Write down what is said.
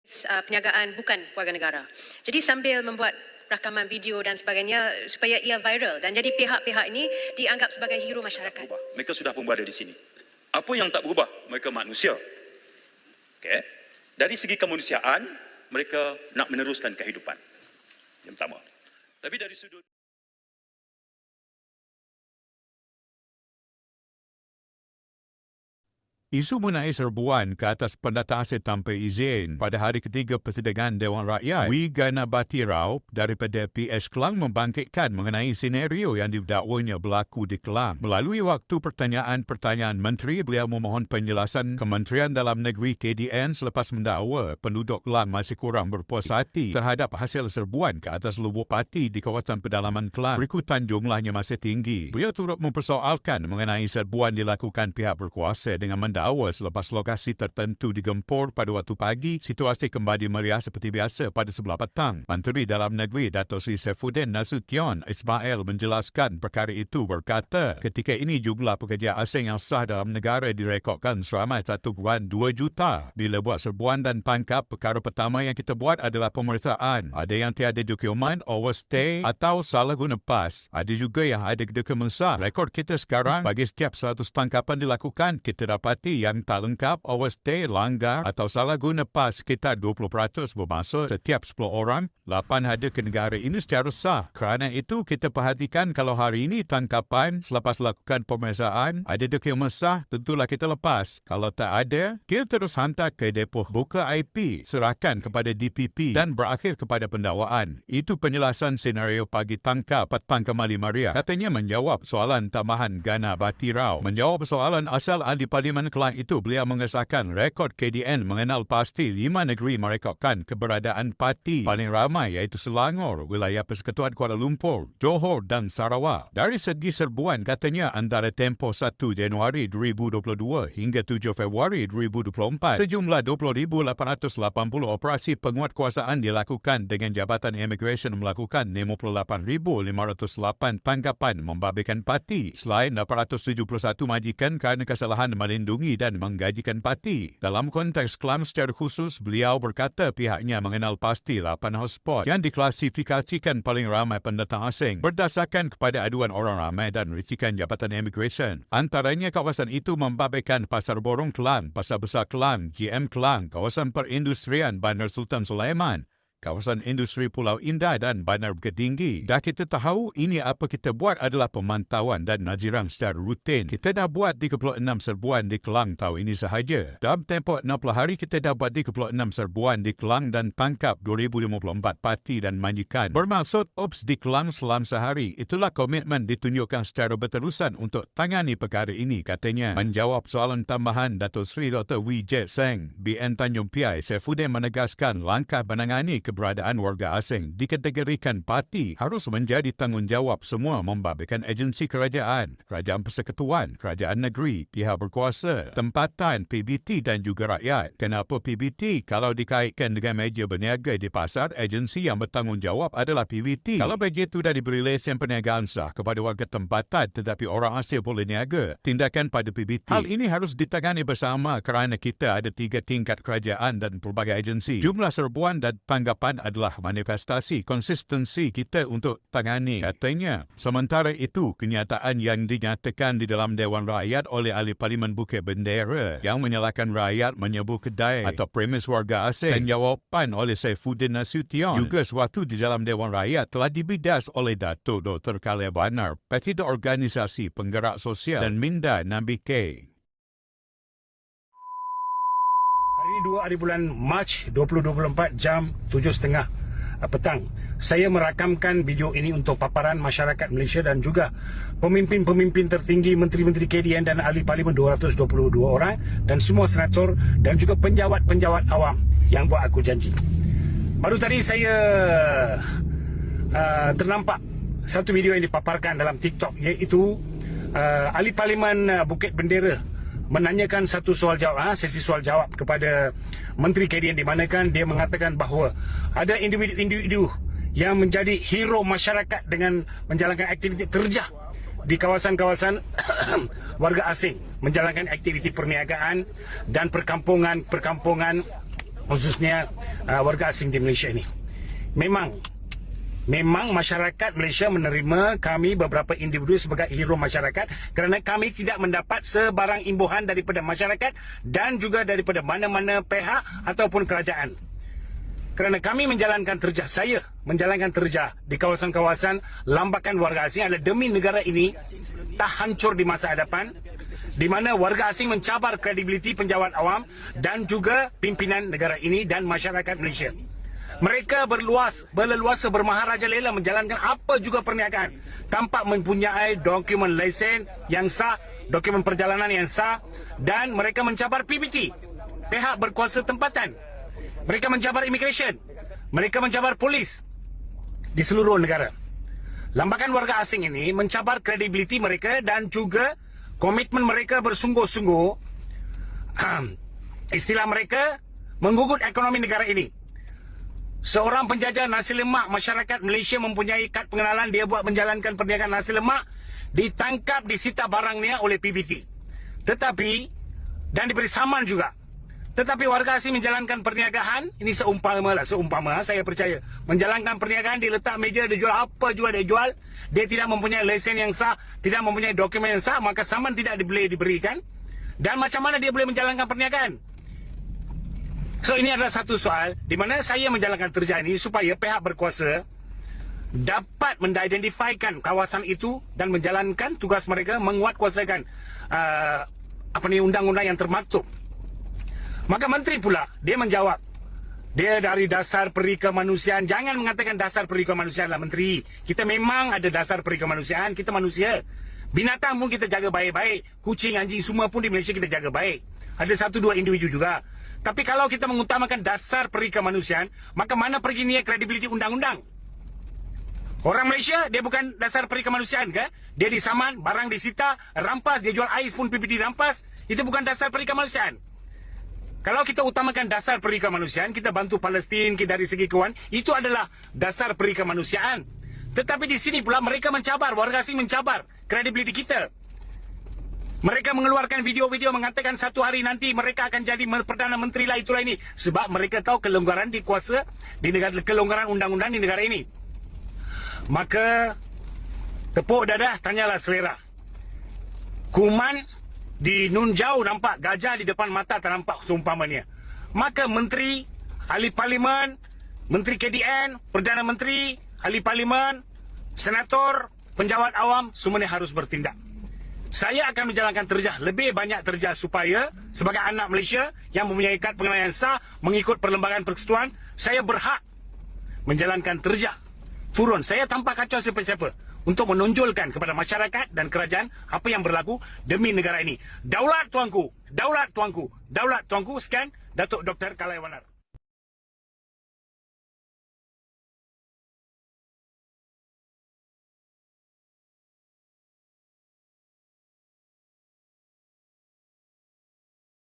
Perniagaan bukan warga negara. Jadi sambil membuat rakaman video dan sebagainya supaya ia viral dan jadi pihak-pihak ini dianggap sebagai hero masyarakat. Mereka sudah pun berada di sini. Apa yang tak berubah? Mereka manusia. Okay. Dari segi kemanusiaan, mereka nak meneruskan kehidupan. Yang pertama. Tapi dari sudut Isu mengenai serbuan ke atas pendatang asing tanpa izin pada hari ketiga persidangan Dewan Rakyat, Wigana Batirau daripada PS Kelang membangkitkan mengenai senario yang didakwanya berlaku di Kelang. Melalui waktu pertanyaan-pertanyaan menteri, beliau memohon penjelasan Kementerian Dalam Negeri KDN selepas mendakwa penduduk Kelang masih kurang berpuas hati terhadap hasil serbuan ke atas lubuk parti di kawasan pedalaman Kelang. Berikutan jumlahnya masih tinggi. Beliau turut mempersoalkan mengenai serbuan dilakukan pihak berkuasa dengan mendakwa selepas lokasi tertentu digempur pada waktu pagi, situasi kembali meriah seperti biasa pada sebelah petang. Menteri Dalam Negeri Dato' Sri Saifuddin Nasution Ismail menjelaskan perkara itu berkata, ketika ini jumlah pekerja asing yang sah dalam negara direkodkan seramai 1.2 juta. Bila buat serbuan dan tangkap, perkara pertama yang kita buat adalah pemeriksaan. Ada yang tiada dokumen, overstay atau salah guna pas. Ada juga yang ada dokumen sah. Rekod kita sekarang, bagi setiap 100 tangkapan dilakukan, kita dapat yang tak lengkap, overstay, langgar atau salah guna pas sekitar 20% bermaksud setiap 10 orang, 8 ada ke negara ini secara sah. Kerana itu, kita perhatikan kalau hari ini tangkapan selepas lakukan pemeriksaan, ada dokumen sah, tentulah kita lepas. Kalau tak ada, kita terus hantar ke depo buka IP, serahkan kepada DPP dan berakhir kepada pendakwaan. Itu penjelasan senario pagi tangkap Petang Kembali Meriah. Katanya menjawab soalan tambahan Gana Batirau. Menjawab soalan asal ahli Parlimen Kelang itu, beliau mengesahkan rekod KDN mengenal pasti 5 negeri merekodkan keberadaan parti paling ramai iaitu Selangor, wilayah Persekutuan Kuala Lumpur, Johor dan Sarawak. Dari segi serbuan, katanya antara tempoh 1 Januari 2022 hingga 7 Februari 2024, sejumlah 20,880 operasi penguatkuasaan dilakukan dengan Jabatan Immigration melakukan 58,508 tangkapan membabitkan parti. Selain 871 majikan kerana kesalahan melindungi dan menggajikan parti. Dalam konteks Kelang secara khusus, beliau berkata pihaknya mengenal pasti 8 hotspot yang diklasifikasikan paling ramai pendatang asing berdasarkan kepada aduan orang ramai dan risikan Jabatan Immigration. Antaranya kawasan itu membabitkan Pasar Borong Kelang, Pasar Besar Kelang, GM Kelang, kawasan perindustrian Bandar Sultan Sulaiman, kawasan industri Pulau Indah dan Bandar Bukit Tinggi. Dah kita tahu ini apa kita buat adalah pemantauan dan naziran secara rutin. Kita dah buat 36 serbuan di Kelang tahun ini sahaja. Dalam tempoh 60 hari kita dah buat 36 serbuan di Kelang dan tangkap 2054 parti dan majikan. Bermaksud ops di Kelang selama sehari. Itulah komitmen ditunjukkan secara berterusan untuk tangani perkara ini, katanya. Menjawab soalan tambahan, Dato' Sri Dr. Wee Jet Seng, BN Tanjung Piai, Saifuddin menegaskan langkah menangani keberadaan warga asing dikategorikan parti harus menjadi tanggungjawab semua membabitkan agensi kerajaan, kerajaan persekutuan, kerajaan negeri, pihak berkuasa, tempatan, PBT dan juga rakyat. Kenapa PBT? Kalau dikaitkan dengan meja berniaga di pasar, agensi yang bertanggungjawab adalah PBT. Kalau begitu dah diberi lesen perniagaan sah kepada warga tempatan tetapi orang asing boleh niaga, tindakan pada PBT. Hal ini harus ditangani bersama kerana kita ada 3 tingkat kerajaan dan pelbagai agensi. Jumlah serbuan dan tanggapan adalah manifestasi konsistensi kita untuk tangani, katanya. Sementara itu, kenyataan yang dinyatakan di dalam Dewan Rakyat oleh ahli Parlimen Bukit Bendera yang menyalahkan rakyat menyebut kedai atau premis warga asing dan jawapan oleh Saifuddin Nasution juga suatu di dalam Dewan Rakyat telah dibidas oleh Dato' Dr. Khalil Banar, Presiden Organisasi Penggerak Sosial dan Minda Nambike. Hari ini 2 hari bulan Mac 2024 jam 7.30 petang. Saya merakamkan video ini untuk paparan masyarakat Malaysia dan juga pemimpin-pemimpin tertinggi, menteri-menteri KDN dan ahli parlimen 222 orang dan semua senator dan juga penjawat-penjawat awam yang buat aku janji. Baru tadi saya ternampak satu video yang dipaparkan dalam TikTok, iaitu ahli parlimen Bukit Bendera menanyakan satu soal jawab, sesi soal jawab kepada Menteri KDN, di mana kan dia mengatakan bahawa ada individu-individu yang menjadi hero masyarakat dengan menjalankan aktiviti kerja di kawasan-kawasan warga asing, menjalankan aktiviti perniagaan dan perkampungan khususnya warga asing di Malaysia ini. Memang masyarakat Malaysia menerima kami beberapa individu sebagai hero masyarakat kerana kami tidak mendapat sebarang imbuhan daripada masyarakat dan juga daripada mana-mana pihak ataupun kerajaan. Kerana kami menjalankan kerja, saya menjalankan kerja di kawasan-kawasan lambakan warga asing adalah demi negara ini tak hancur di masa hadapan, di mana warga asing mencabar kredibiliti penjawat awam dan juga pimpinan negara ini dan masyarakat Malaysia. Mereka berleluasa bermaharajalela menjalankan apa juga perniagaan tanpa mempunyai dokumen lesen yang sah, dokumen perjalanan yang sah, dan mereka mencabar PBT, pihak berkuasa tempatan. Mereka mencabar immigration, mereka mencabar polis di seluruh negara. Lambakan warga asing ini mencabar kredibiliti mereka dan juga komitmen mereka bersungguh-sungguh. Istilah mereka menggugut ekonomi negara ini. Seorang penjajah nasi lemak masyarakat Malaysia mempunyai kad pengenalan dia buat menjalankan perniagaan nasi lemak, ditangkap, disita barangnya oleh PBT. Dan diberi saman juga. Tetapi warga asing menjalankan perniagaan, ini seumpama saya percaya, menjalankan perniagaan, dia letak meja, dia jual apa juga dia jual, dia tidak mempunyai lesen yang sah, tidak mempunyai dokumen yang sah, maka saman tidak boleh diberikan. Dan macam mana dia boleh menjalankan perniagaan? So ini adalah satu soal di mana saya menjalankan kerja ini supaya pihak berkuasa dapat mengidentifikan kawasan itu dan menjalankan tugas mereka menguatkuasakan undang-undang yang termaktub. Maka menteri pula dia menjawab, dia dari dasar peri kemanusiaan. Jangan mengatakan dasar peri kemanusiaan lah menteri. Kita memang ada dasar peri kemanusiaan, kita manusia. Binatang pun kita jaga baik-baik, kucing, anjing semua pun di Malaysia kita jaga baik. Ada 1-2 individu juga. Tapi kalau kita mengutamakan dasar peri kemanusiaan, maka mana pergi ni kredibiliti undang-undang? Orang Malaysia, dia bukan dasar peri kemanusiaan ke? Dia disaman, barang disita, rampas, dia jual ais pun PBT rampas. Itu bukan dasar peri kemanusiaan. Kalau kita utamakan dasar peri kemanusiaan, kita bantu Palestin dari segi kewan, itu adalah dasar peri kemanusiaan. Tetapi di sini pula mereka mencabar, warga asing mencabar kredibiliti kita. Mereka mengeluarkan video-video mengatakan satu hari nanti mereka akan jadi Perdana Menteri lah itulah ini. Sebab mereka tahu kelonggaran di kuasa, di negara, kelonggaran undang-undang di negara ini. Maka tepuk dadah, tanyalah selera. Kuman di nun jauh nampak, gajah di depan mata tak nampak seumpamanya. Maka menteri, ahli parlimen, menteri KDN, Perdana Menteri, ahli parlimen, senator, penjawat awam, semuanya harus bertindak. Saya akan menjalankan kerja, lebih banyak kerja supaya sebagai anak Malaysia yang mempunyai kad pengenalan yang sah, mengikut perlembagaan persekutuan, saya berhak menjalankan kerja. Turun, saya tanpa kacau siapa-siapa untuk menonjolkan kepada masyarakat dan kerajaan apa yang berlaku demi negara ini. Daulat tuanku, daulat tuanku, daulat tuanku. Sekian, Datuk Dr. Kalaiwanar.